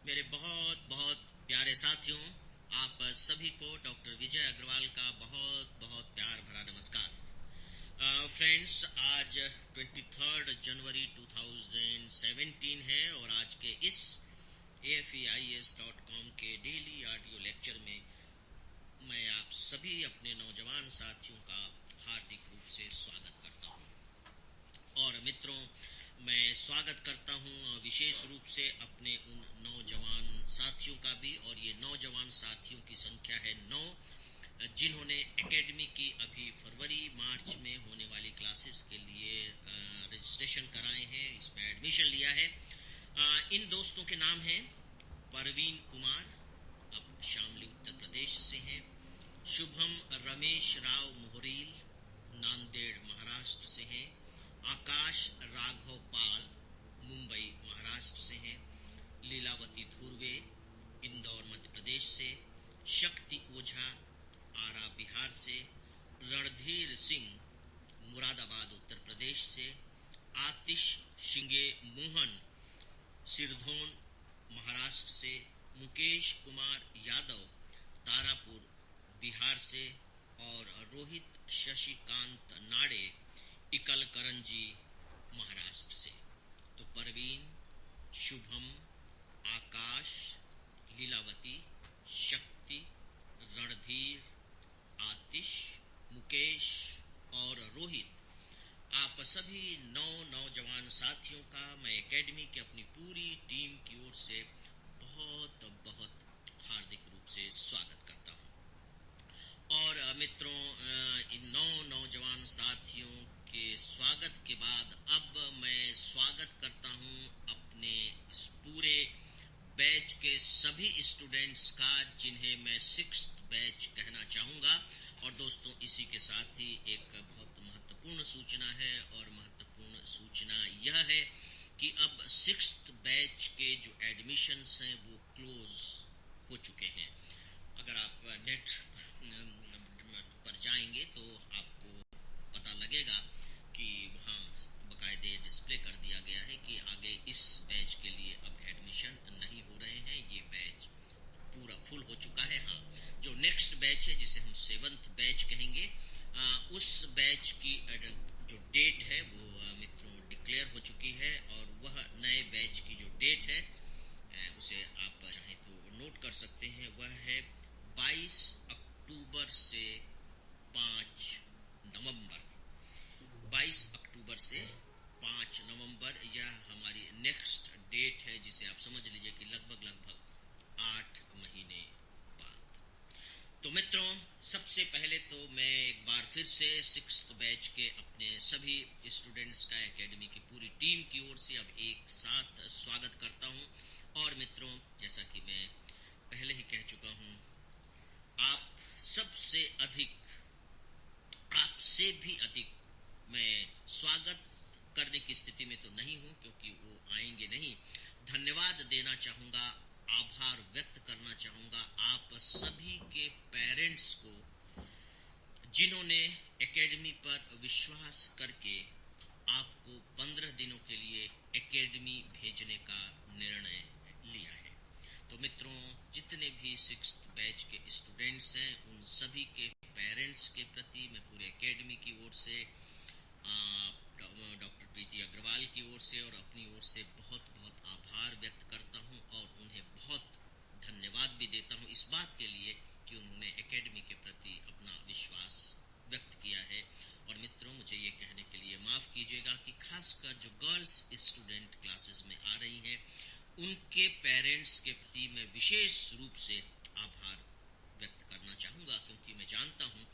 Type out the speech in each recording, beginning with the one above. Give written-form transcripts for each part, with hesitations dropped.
मेरे बहुत बहुत प्यारे साथियों, आप सभी को डॉक्टर विजय अग्रवाल का बहुत बहुत प्यार भरा नमस्कार। फ्रेंड्स, आज 23 जनवरी 2017 है और आज के इस AFEIS.com के डेली ऑडियो लेक्चर में मैं आप सभी अपने नौजवान साथियों का हार्दिक रूप से स्वागत करता हूँ। और मित्रों, मैं स्वागत करता हूँ विशेष रूप से अपने उन नौजवान साथियों का भी, और ये नौजवान साथियों की संख्या है 9, जिन्होंने एकेडमी की अभी फरवरी मार्च में होने वाली क्लासेस के लिए रजिस्ट्रेशन कराए हैं, इसमें एडमिशन लिया है। इन दोस्तों के नाम हैं परवीन कुमार, अब शामली उत्तर प्रदेश से हैं। शुभम रमेश राव मोहरील, नांदेड़ महाराष्ट्र से हैं। आकाश राघव पाल, मुंबई महाराष्ट्र से हैं। लीलावती धुर्वे, इंदौर मध्य प्रदेश से। शक्ति ओझा, आरा बिहार से। रणधीर सिंह, मुरादाबाद उत्तर प्रदेश से। आतिश शिंगे मोहन, सिरधोन महाराष्ट्र से। मुकेश कुमार यादव, तारापुर बिहार से। और रोहित शशिकांत नाड़े, इकल करंजी महाराष्ट्र से। तो परवीन, शुभम, आकाश, लीलावती, शक्ति, रणधीर, आतिश, मुकेश और रोहित, आप सभी 9 नौजवान साथियों का मैं एकेडमी की अपनी पूरी टीम की ओर से बहुत बहुत हार्दिक रूप से स्वागत करता हूं। और मित्रों, इन 9 नौजवान साथियों के स्वागत के बाद अब मैं स्वागत करता हूं अपने इस पूरे बैच के सभी स्टूडेंट्स का, जिन्हें मैं 6th बैच कहना चाहूँगा। और दोस्तों, इसी के साथ ही एक बहुत महत्वपूर्ण सूचना है, और महत्वपूर्ण सूचना यह है कि अब 6th बैच के जो एडमिशन्स हैं वो क्लोज हो चुके हैं। अगर आप नेट पर जाएंगे तो आपको पता लगेगा कि वहाँ बाकायदे डिस्प्ले कर दिया गया है कि आगे इस बैच के लिए अब एडमिशन नहीं हो रहे हैं, ये बैच पूरा फुल हो चुका है। हाँ, जो नेक्स्ट बैच है, जिसे हम 7th बैच कहेंगे, उस बैच की जो डेट है वो मित्रों डिक्लेयर हो चुकी है। और वह नए बैच की जो डेट है, उसे आप चाहें तो नोट कर सकते हैं। वह है 22 अक्टूबर से 5 नवंबर। 22 अक्टूबर से 5 नवंबर यह हमारी नेक्स्ट डेट है, जिसे आप समझ लीजिए कि लगभग 8 महीने बाद। तो मित्रों, सबसे पहले तो मैं एक बार फिर से 6th बैच के अपने सभी स्टूडेंट्स का एकेडमी की पूरी टीम की ओर से अब एक साथ स्वागत करता हूं। और मित्रों, जैसा कि मैं पहले ही कह चुका हूं, आप सबसे अधिक, आपसे भी अधिक मैं स्वागत करने की स्थिति में तो नहीं हूं, क्योंकि वो आएंगे नहीं। धन्यवाद देना चाहूंगा, आभार व्यक्त करना चाहूंगा आप सभी के पेरेंट्स को, जिन्होंने एकेडमी पर विश्वास करके आपको 15 दिनों के लिए एकेडमी भेजने का निर्णय लिया है। तो मित्रों, जितने भी 6th बैच के स्टूडेंट्स हैं, उन सभी के पेरेंट्स के प्रति मैं पूरे एकेडमी की ओर से, डॉक्टर प्रीति अग्रवाल की ओर से और अपनी ओर से बहुत बहुत आभार व्यक्त करता हूं, और उन्हें बहुत धन्यवाद भी देता हूं इस बात के लिए कि उन्होंने एकेडमी के प्रति अपना विश्वास व्यक्त किया है। और मित्रों, मुझे ये कहने के लिए माफ़ कीजिएगा कि खासकर जो गर्ल्स स्टूडेंट क्लासेस में आ रही हैं, उनके पेरेंट्स के प्रति मैं विशेष रूप से आभार व्यक्त करना चाहूँगा, क्योंकि मैं जानता हूँ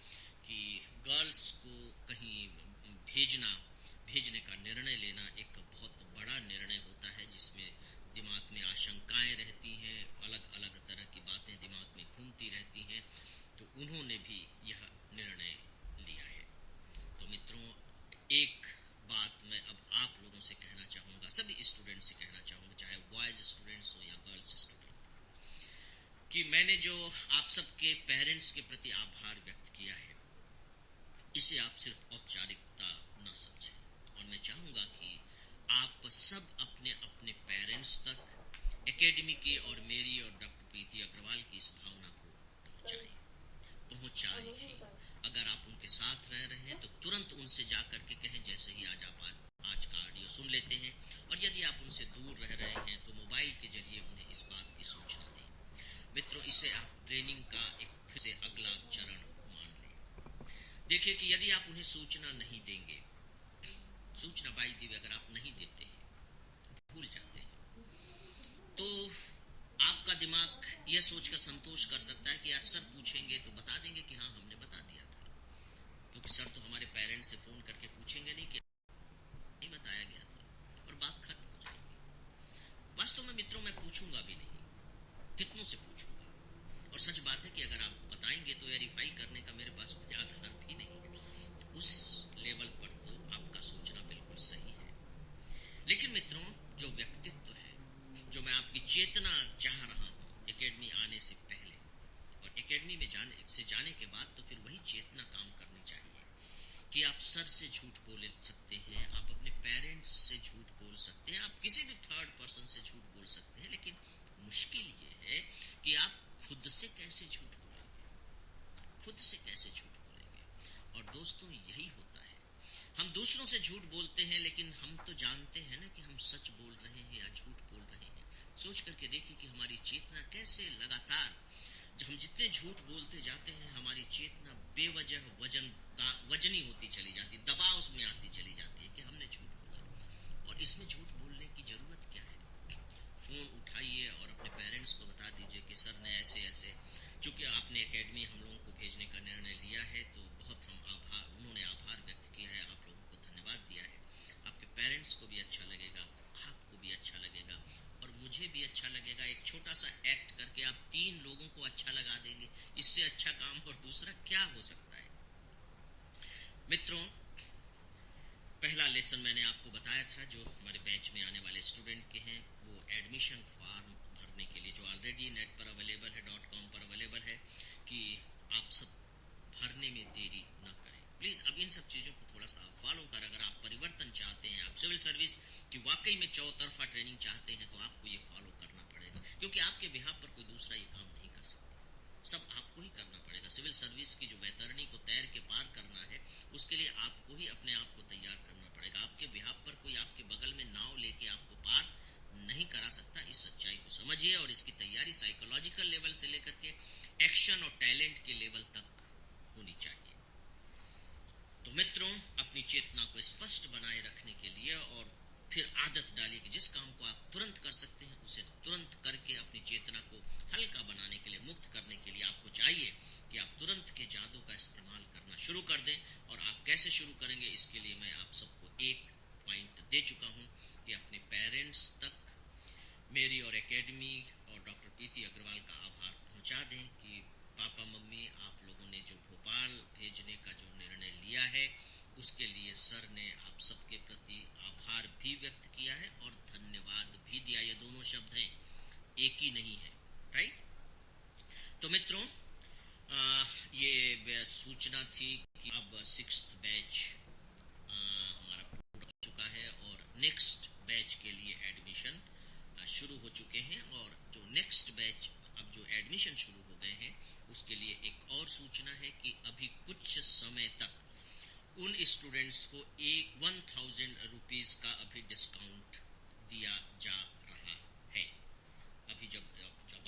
कि गर्ल्स को कहीं भेजने का निर्णय लेना एक बहुत बड़ा निर्णय होता है, जिसमें दिमाग में आशंकाएं रहती हैं, अलग अलग तरह की बातें दिमाग में घूमती रहती हैं। तो उन्होंने भी यह निर्णय लिया है। तो मित्रों, एक बात मैं अब आप लोगों से कहना चाहूँगा, सभी स्टूडेंट्स से कहना चाहूँगा, चाहे बॉयज़ स्टूडेंट्स हो या गर्ल्स स्टूडेंट, कि मैंने जो आप सबके पेरेंट्स के प्रति आभार व्यक्त किया है, इसे आप सिर्फ औपचारिकता न समझें। और मैं चाहूँगा कि आप सब अपने अपने पेरेंट्स तक एकेडमी की और मेरी और डॉक्टर प्रीति अग्रवाल की इस भावना को पहुंचाए ही। अगर आप उनके साथ रह रहे हैं तो तुरंत उनसे जा करके कहें, जैसे ही आज का ऑडियो सुन लेते हैं। और यदि आप उनसे दूर रह रहे हैं तो मोबाइल के जरिए उन्हें इस बात की सूचना दें। मित्रों, इसे आप ट्रेनिंग का एक फिर से अगला चरण मान लें। देखिए कि यदि आप उन्हें सूचना नहीं देंगे, सूचना बाई दी अगर आप नहीं देते हैं, भूल जाते हैं, तो आपका दिमाग यह सोचकर संतोष कर सकता है कि आज सर पूछेंगे तो बता देंगे कि हाँ हमने बता दिया था, क्योंकि सर तो हमारे पेरेंट्स से फोन करके पूछेंगे नहीं कि नहीं बताया गया था, और बात खत्म हो जाएगी। वास्तव में मित्रों, मैं पूछूंगा भी नहीं, कितनों से पूछूंगा। और सच बात है कि अगर आप बताएंगे तो वेरीफाई करने का मेरे पास कोई आधार भी नहीं है। उस लेवल पर तो आपका सोचना बिल्कुल सही है। लेकिन मित्रों, जो व्यक्तित्व है, जो मैं आपकी चेतना चाह रहा हूं एकेडमी आने से पहले और एकेडमी में जाने के बाद, तो फिर वही चेतना काम करनी चाहिए कि आप सर से झूठ बोल सकते हैं, आप अपने पेरेंट्स से झूठ बोल सकते हैं, आप किसी भी थर्ड पर्सन से झूठ बोल सकते हैं, लेकिन मुश्किल ये है कि आप खुद से कैसे झूठ बोलेंगे, खुद से कैसे झूठ बोलेंगे। और दोस्तों, यही होता है, हम दूसरों से झूठ बोलते हैं, लेकिन हम तो जानते हैं ना कि हम सच बोल रहे हैं या झूठ बोल रहे हैं। सोच करके देखिए कि हमारी चेतना कैसे लगातार, जब हम जितने झूठ बोलते जाते हैं, हमारी चेतना बेवजह वजनी होती चली जाती, दबाव उसमें आती चली जाती है कि हमने झूठ बोला। और इसमें झूठ बोलने की जरूरत क्या है? फोन उठाइए और अपने पेरेंट्स को बता दीजिए कि सर ने ऐसे ऐसे, चूंकि आपने एकेडमी हम लोगों को भेजने का निर्णय लिया है, तो बहुत उन्होंने आभार व्यक्त किया है, आप लोगों को धन्यवाद दिया है। आपके पेरेंट्स को भी अच्छा लगेगा, आपको भी अच्छा लगेगा और मुझे भी अच्छा लगेगा। एक छोटा सा एक्ट करके आप 3 लोगों को अच्छा लगा देंगे, इससे अच्छा काम और दूसरा क्या हो सकता है। मित्रों, पहला लेसन मैंने आपको बताया था, जो हमारे बैच में आने वाले स्टूडेंट के हैं, वो एडमिशन फॉर्म भरने के लिए, जो ऑलरेडी नेट पर अवेलेबल है, .com पर अवेलेबल है, कि आप सब भरने में देरी ना करें प्लीज। अब इन सब चीजों को थोड़ा सा फॉलो कर, अगर आप परिवर्तन चाहते हैं, आप सिविल सर्विस की वाकई में चौतरफा ट्रेनिंग चाहते हैं, तो आपको ये फॉलो करना पड़ेगा, क्योंकि आपके बिहाफ पर कोई दूसरा ये काम नहीं कर सकता, सब आपको ही करना पड़ेगा। सिविल सर्विस की जो वैतरणी को तैर के पार करना है, उसके लिए आपको ही अपने आप को तैयार करना पड़ेगा। आपके बिहाफ पर कोई आपके बगल में नाव लेके आपको पार नहीं करा सकता। इस सच्चाई को समझिए और इसकी तैयारी साइकोलॉजिकल लेवल से लेकर के एक्शन और टैलेंट के लेवल तक होनी चाहिए। तो मित्रों, अपनी चेतना को स्पष्ट बनाए रखने के लिए और फिर आदत डालिए कि जिस काम को आप तुरंत कर सकते हैं उसे तुरंत करके अपनी चेतना को हल्का बनाने के लिए, मुक्त करने के लिए आपको चाहिए कि आप तुरंत के जादू का इस्तेमाल करना शुरू कर दें। और आप कैसे शुरू करेंगे, इसके लिए मैं आप सबको एक पॉइंट दे चुका हूं कि अपने पेरेंट्स तक मेरी और एकेडमी और डॉक्टर प्रीति अग्रवाल का आभार पहुंचा दें कि पापा मम्मी, आप लोगों ने जो भोपाल भेजने का जो निर्णय लिया है, उसके लिए सर ने आप सबके प्रति आभार भी व्यक्त किया है और धन्यवाद भी दिया। ये दोनों शब्द हैं, एक ही नहीं है, राइट। तो मित्रों, ये सूचना थी कि अब 6th बैच हमारा पूरा हो चुका है और नेक्स्ट बैच के लिए एडमिशन शुरू हो चुके हैं। और जो नेक्स्ट बैच, अब जो एडमिशन शुरू हो गए हैं, उसके लिए एक और सूचना है कि अभी कुछ समय तक उन स्टूडेंट्स को 1000 रुपीज का अभी डिस्काउंट दिया जा रहा है। अभी जब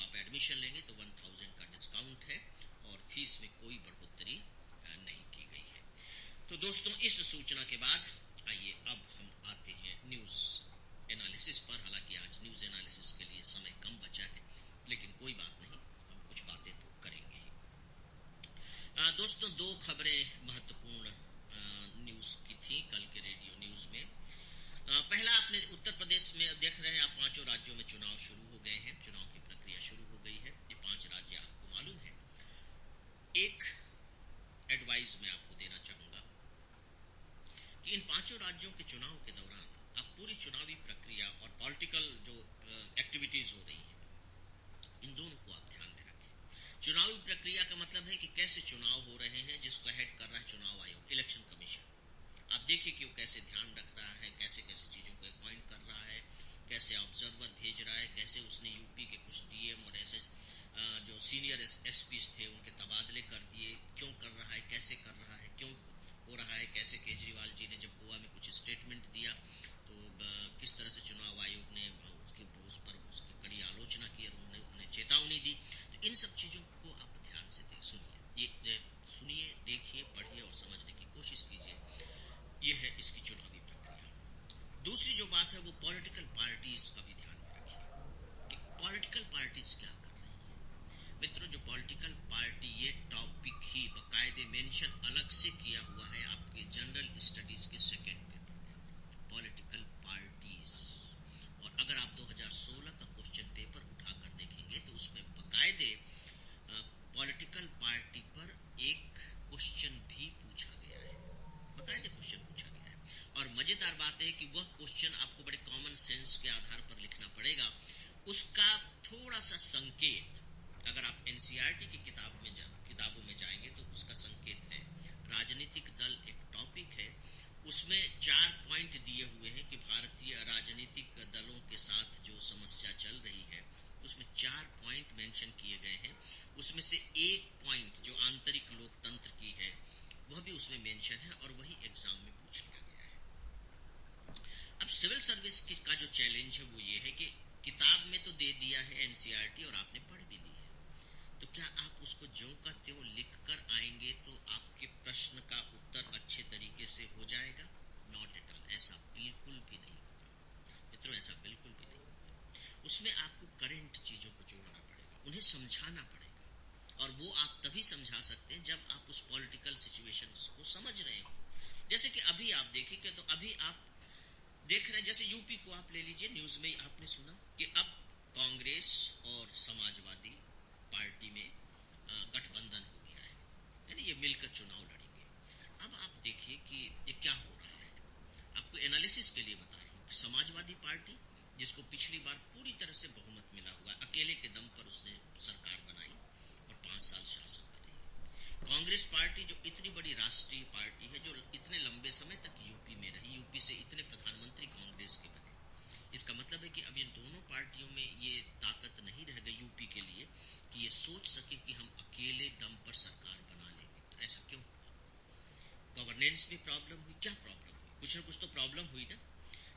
आप एडमिशन लेंगे तो 1000 का डिस्काउंट है और फीस में कोई बढ़ोतरी नहीं की गई है। तो दोस्तों, इस सूचना के बाद आइए अब हम आते हैं न्यूज एनालिसिस पर। हालांकि आज न्यूज एनालिसिस के लिए समय कम बचा है, लेकिन कोई बात नहीं, हम कुछ बातें तो करेंगे ही। दोस्तों, 2 खबरें महत्वपूर्ण न्यूज की थी कल के रेडियो न्यूज में। पहला, आपने उत्तर प्रदेश में देख रहे हैं, आप 5 राज्यों में चुनाव शुरू हो गए हैं, चुनाव की प्रक्रिया शुरू हो गई है। ये 5 राज्य आपको मालूम है। एक एडवाइस मैं आपको देना चाहूंगा कि इन 5 राज्यों के चुनाव के दौरान आप पूरी चुनावी प्रक्रिया और पॉलिटिकल जो एक्टिविटीज हो रही हैं, इन दोनों को आप ध्यान में रखें। चुनावी प्रक्रिया का मतलब है कि कैसे चुनाव हो रहे हैं, जिसको हेड कर रहा है चुनाव आयोग, इलेक्शन कमीशन। आप देखिए कि वो कैसे ध्यान रख रहा है, कैसे कैसे चीजों को अपॉइंट कर रहा है, कैसे ऑब्जर्वर भेज रहा है, कैसे उसने यूपी के कुछ डीएम और एसएस जो सीनियर एसपीज थे उनके तबादले कर दिए, क्यों कर रहा है, कैसे कर रहा है, क्यों हो रहा है, कैसे केजरीवाल जी ने जब गोवा में कुछ स्टेटमेंट दिया तो किस तरह से चुनाव आयोग ने उस पर उसकी कड़ी आलोचना की और उन्हें चेतावनी दी। तो इन सब चीज़ों को आप ध्यान से सुनिए, देखिए, पढ़िए और समझने की कोशिश कीजिए। ये है इसकी चुनावी प्रक्रिया। दूसरी जो बात है वो पॉलिटिकल पार्टीज का भी ध्यान में रखिए कि पॉलिटिकल पार्टीज क्या कर रही हैं। मित्रों, जो पॉलिटिकल पार्टी, ये टॉपिक ही बाकायदे मेंशन अलग से किया हुआ है आपके जनरल स्टडीज के सेकेंड पेपर में, पॉलिटिकल पार्टीज। और अगर आप 2016 का क्वेश्चन पेपर उठाकर देखेंगे तो उसमें बाकायदे पॉलिटिकल पार्टी पर एक क्वेश्चन भी पूछा गया है, बाकायदे क्वेश्चन पूछा गया है। और मजेदार बात है कि वह क्वेश्चन आपको बड़े कॉमन सेंस के आधार पर लिखना पड़ेगा। उसका थोड़ा सा संकेत अगर आप एनसीईआरटी की किताबों में जाएंगे तो उसका संकेत है। राजनीतिक दल एक टॉपिक है, उसमें 4 पॉइंट दिए हुए हैं कि भारतीय राजनीतिक दलों के साथ जो समस्या चल रही है उसमें 4 पॉइंट मेंशन किए गए हैं। उसमें से एक पॉइंट जो आंतरिक लोकतंत्र की है वह भी उसमें मेंशन है और वही एग्जाम में पूछ लिया गया है। अब सिविल सर्विस का जो चैलेंज है वो ये है कि किताब में तो दे दिया है एनसीईआरटी और आपने पढ़ भी ली है, तो क्या आप उसको ज्यों का त्यों लिख कर आएंगे तो आपके प्रश्न का उत्तर अच्छे तरीके से हो जाएगा? नॉट एट ऑल, ऐसा बिल्कुल भी नहीं होगा मित्रों, ऐसा बिल्कुल भी नहीं होगा। उसमें आपको करंट चीजों को जोड़ना पड़ेगा, उन्हें समझाना पड़ेगा, और वो आप तभी समझा सकते हैं जब आप उस पॉलिटिकल सिचुएशंस को समझ रहे हो। जैसे कि अभी आप देखेंगे तो अभी आप देख रहे हैं, जैसे यूपी को आप ले लीजिए, न्यूज में आपने सुना कि अब कांग्रेस और समाजवादी पार्टी में गठबंधन हो गया है, यानी ये मिलकर चुनाव लड़ेंगे। अब आप देखिए कि ये क्या हो रहा है, आपको एनालिसिस के लिए बता रहा हूँ कि समाजवादी पार्टी जिसको पिछली बार पूरी तरह से बहुमत मिला हुआ है, अकेले के दम पर उसने सरकार बनाई और 5 साल शासन में रही। कांग्रेस पार्टी जो इतनी बड़ी राष्ट्रीय पार्टी है, जो इतने लंबे समय तक यूपी में रही, यूपी से इतने प्रधानमंत्री कांग्रेस के बने, इसका मतलब है कि अब इन दोनों पार्टियों में ये ताकत नहीं रह गई यूपी के लिए कि ये सोच सके कि हम अकेले दम पर सरकार बना लेंगे। ऐसा क्यों हुआ? गवर्नेंस में प्रॉब्लम हुई, क्या प्रॉब्लम हुई? कुछ ना कुछ तो प्रॉब्लम हुई ना।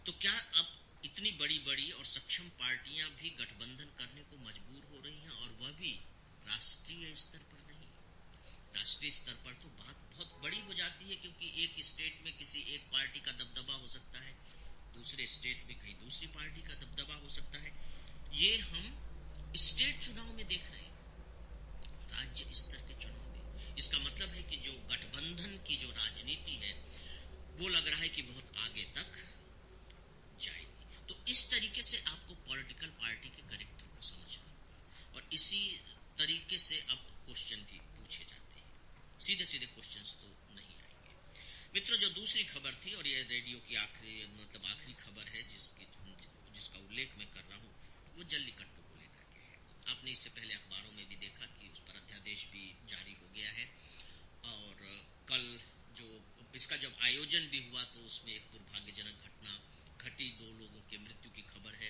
तो क्या अब इतनी बड़ी बड़ी और सक्षम पार्टियां भी गठबंधन करने को मजबूर हो रही हैं, और वह भी राष्ट्रीय स्तर पर नहीं? राष्ट्रीय स्तर पर तो बात बहुत बड़ी हो जाती है, क्योंकि एक स्टेट में किसी एक पार्टी का दबदबा हो सकता है, दूसरे स्टेट में कहीं दूसरी पार्टी का दबदबा हो सकता है। ये हम स्टेट चुनाव में देख रहे हैं, राज्य स्तर के चुनाव में। इसका मतलब है कि जो गठबंधन की जो राजनीति है वो लग रहा है कि बहुत आगे तक जाएगी। तो इस तरीके से आपको पॉलिटिकल पार्टी के कैरेक्टर को समझना होगा, और इसी तरीके से अब क्वेश्चन भी पूछे जाते हैं। सीधे सीधे क्वेश्चंस तो नहीं आएंगे। मित्रों, जो दूसरी खबर थी, और ये रेडियो की आखिरी खबर है जिसका उल्लेख मैं कर रहा हूँ, वो जल्लीकट्टू को लेकर के है। आपने इससे पहले अखबारों में भी देखा कि उस पर अध्यादेश भी जारी हो गया है, और कल जो इसका जब आयोजन भी हुआ तो उसमें एक दुर्भाग्यजनक घटना घटी, 2 लोगों की मृत्यु की खबर है,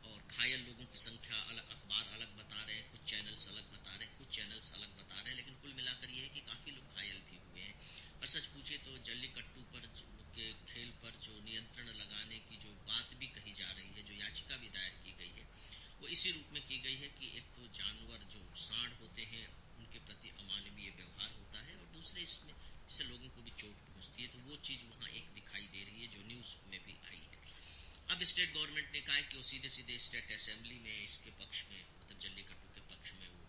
और घायल लोगों की संख्या अखबार अलग बता रहे हैं, कुछ चैनल्स अलग बता रहे हैं, कुछ चैनल्स अलग बता रहे हैं, लेकिन कुल मिलाकर ये है कि काफी लोग घायल भी हुए हैं। और सच पूछे तो जल्लीकट्टू पर के खेल पर जो नियंत्रण लगाने की जो बात भी कही जा रही है, जो याचिका भी दायर की गई है, वो इसी रूप में की गई है कि एक तो जानवर जो सांड होते हैं उनके प्रति अमानवीय व्यवहार होता है, और दूसरे इससे लोगों को भी चोट पहुंचती है। तो वो चीज वहां एक दिखाई दे रही है जो न्यूज में भी आई है। अब स्टेट गवर्नमेंट ने कहा है कि वो सीधे सीधे स्टेट असेंबली में इसके पक्ष में, मतलब जल्लीकट्टू के पक्ष में वो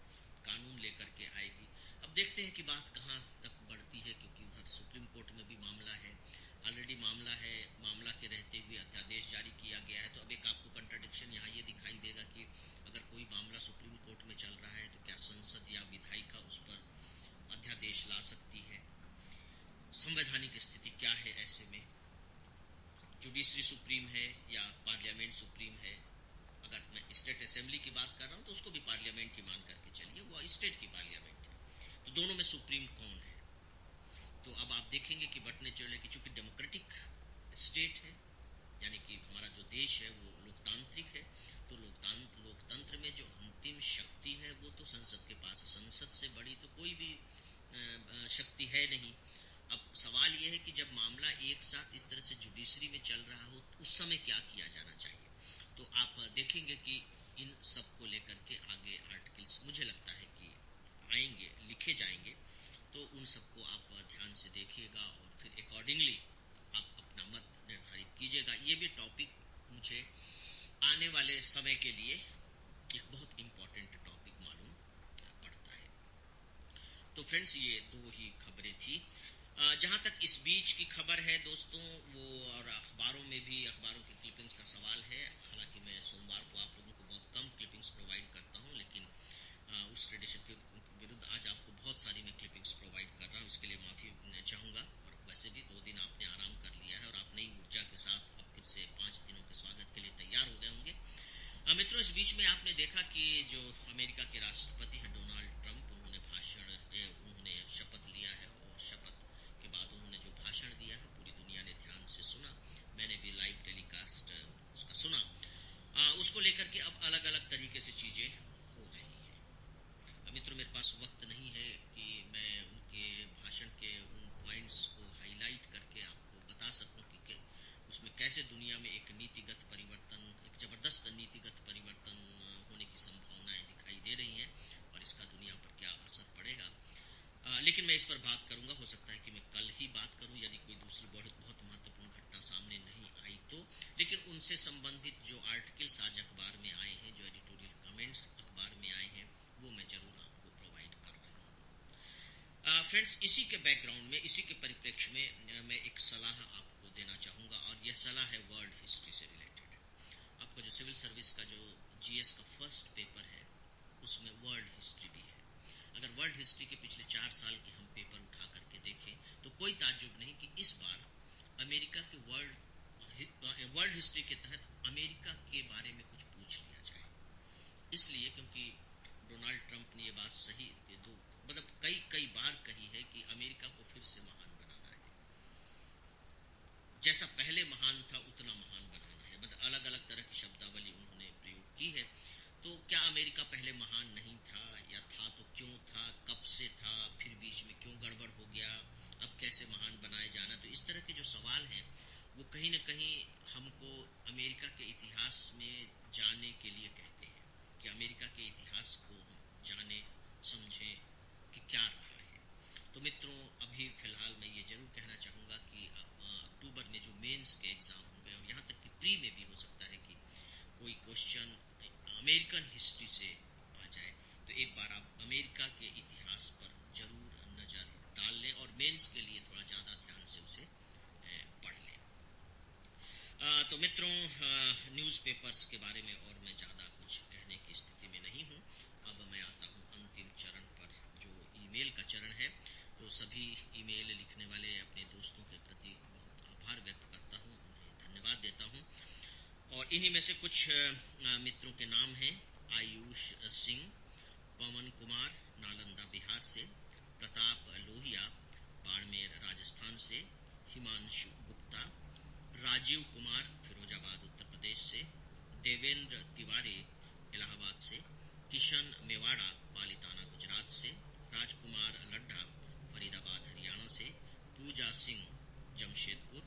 कानून लेकर के आएगी। अब देखते हैं कि बात कहाँ तक बढ़ती है, क्योंकि उधर सुप्रीम कोर्ट में भी मामला है, ऑलरेडी मामला के रहते हुए अध्यादेश जारी किया गया है। तो अब एक आपको कंट्राडिक्शन यहाँ ये दिखाई देगा कि अगर कोई मामला सुप्रीम कोर्ट में चल रहा है तो क्या संसद या विधायिका उस पर अध्यादेश ला सकती है? संवैधानिक स्थिति क्या है ऐसे में? जुडिशरी सुप्रीम है या पार्लियामेंट सुप्रीम है? अगर मैं स्टेट असेंबली की बात कर रहा हूं तो उसको भी पार्लियामेंट ही मान करके चलिए, वो स्टेट की पार्लियामेंट है। तो दोनों में सुप्रीम कौन है? तो अब आप देखेंगे कि बटने चले कि चूंकि डेमोक्रेटिक स्टेट है, यानी कि हमारा जो देश है वो लोकतांत्रिक है, तो लोकतंत्र में जो अंतिम शक्ति है वो तो संसद के पास है। संसद से बड़ी तो कोई भी शक्ति है नहीं। अब सवाल ये है कि जब मामला एक साथ इस तरह से जुडिशरी में चल रहा हो तो उस समय क्या किया जाना चाहिए। तो आप देखेंगे कि इन सब को लेकर के आगे आर्टिकल्स मुझे लगता है कि आएंगे, लिखे जाएंगे, तो उन सबको आप ध्यान से देखिएगा और फिर अकॉर्डिंगली आप अपना मत निर्धारित कीजिएगा। ये भी टॉपिक मुझे आने वाले समय के लिए एक बहुत इम्पोर्टेंट टॉपिक मालूम पड़ता है। तो फ्रेंड्स, ये दो ही खबरें थी। जहाँ तक इस बीच की खबर है दोस्तों, वो और अखबारों में भी अखबारों की क्लिपिंग्स का सवाल है। हालांकि मैं सोमवार को आप लोगों को बहुत कम क्लिपिंग्स प्रोवाइड करता हूँ, लेकिन उस ट्रेडिशन के विरुद्ध आज आपको बहुत सारी मैं क्लिपिंग्स प्रोवाइड कर रहा हूँ, इसके लिए माफ़ी चाहूँगा। और वैसे भी 2 दिन आपने आराम कर लिया है और आप नई ऊर्जा के साथ अब फिर से 5 दिनों के स्वागत के लिए तैयार हो गए होंगे। मित्रों, इस बीच में आपने देखा कि जो अमेरिका के राष्ट्रपति हैं डोनाल्ड ट्रंप, उन्होंने शपथ लिया है और शपथ के बाद उन्होंने जो भाषण दिया है पूरी दुनिया ने ध्यान से सुना। मैंने भी लाइव टेलीकास्ट उसका सुना। उसको लेकर के अब अलग अलग तरीके से चीजें हो रही हैं। मित्रों, मेरे पास वक्त नहीं है कि मैं उनके भाषण के उन पॉइंट्स को हाईलाइट करके आपको बता सकूं कि उसमें कैसे दुनिया में एक नीतिगत परिवर्तन, एक जबरदस्त नीतिगत परिवर्तन होने की संभावनाएं दिखाई दे रही हैं और इसका दुनिया पर क्या असर पड़ेगा। लेकिन मैं इस पर बात करूंगा। हो सकता है कि मैं कल ही बात करूं यदि कोई दूसरी बहुत महत्वपूर्ण घटना सामने नहीं आई तो। लेकिन उनसे संबंधित जो आर्टिकल्स आज अखबार में आए हैं, जो एडिटोरियल कमेंट्स अखबार में आए हैं, वो मैं जरूर आपको प्रोवाइड कर रहा हूँ। फ्रेंड्स, इसी के बैकग्राउंड में, इसी के परिप्रेक्ष्य में मैं एक सलाह आपको देना चाहूंगा और यह सलाह है वर्ल्ड हिस्ट्री से रिलेटेड। आपका जो सिविल सर्विस का जो जीएस का फर्स्ट पेपर है उसमें वर्ल्ड हिस्ट्री भी है। अगर वर्ल्ड हिस्ट्री के पिछले 4 साल के हम पेपर उठा करके देखें तो कोई ताज्जुब नहीं कि इस बार अमेरिका के वर्ल्ड हिस्ट्री के तहत अमेरिका के बारे में कुछ पूछ लिया जाए। इसलिए क्योंकि डोनाल्ड ट्रंप ने ये बात सही कई बार कही है कि अमेरिका को फिर से महान बनाना है, जैसा पहले महान था उतना महान बनाना है। अलग अलग तरह की शब्दावली उन्होंने प्रयोग की है। तो क्या अमेरिका पहले महान नहीं था, या था तो क्यों था, कब से था, फिर बीच में क्यों गड़बड़ हो गया, अब कैसे महान बनाए जाना। तो इस तरह के जो सवाल हैं वो कहीं न कहीं हमको अमेरिका के इतिहास में जाने के लिए कहते हैं कि अमेरिका के इतिहास को हम जाने समझें कि क्या रहा है। तो मित्रों, अभी फिलहाल मैं ये जरूर कहना चाहूँगा कि अक्टूबर में जो मेंस के एग्ज़ाम होंगे और यहाँ तक कि प्री में भी हो सकता है कि कोई क्वेश्चन अमेरिकन हिस्ट्री से आ जाए, तो एक बार आप अमेरिका के इतिहास पर जरूर नज़र डाल लें और मेंस के लिए थोड़ा ज़्यादा ध्यान से उसे पढ़ लें। तो मित्रों, न्यूज़पेपर्स के बारे में और मैं ज़्यादा कुछ कहने की स्थिति में नहीं हूँ। अब मैं आता हूँ अंतिम चरण पर, जो ईमेल का चरण है। तो सभी ईमेल लिखने वाले अपने दोस्तों के प्रति बहुत आभार व्यक्त करता हूँ, उन्हें धन्यवाद देता हूँ। और इन्हीं में से कुछ मित्रों के नाम हैं: आयुष सिंह, पवन कुमार नालंदा बिहार से, प्रताप लोहिया बाड़मेर राजस्थान से, हिमांशु गुप्ता, राजीव कुमार फिरोजाबाद उत्तर प्रदेश से, देवेंद्र तिवारी इलाहाबाद से, किशन मेवाड़ा पालिताना गुजरात से, राजकुमार लड्ढा फरीदाबाद हरियाणा से, पूजा सिंह जमशेदपुर,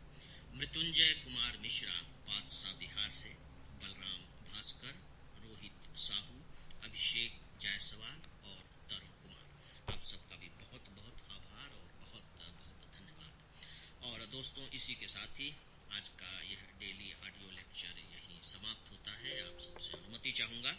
मृत्युंजय कुमार मिश्रा पादसा बिहार से, बलराम भास्कर, रोहित साहू, अभिषेक जायसवाल और तरुण कुमार। आप सबका भी बहुत बहुत आभार और बहुत बहुत धन्यवाद। और दोस्तों, इसी के साथ ही आज का यह डेली ऑडियो लेक्चर यहीं समाप्त होता है। आप सबसे अनुमति चाहूँगा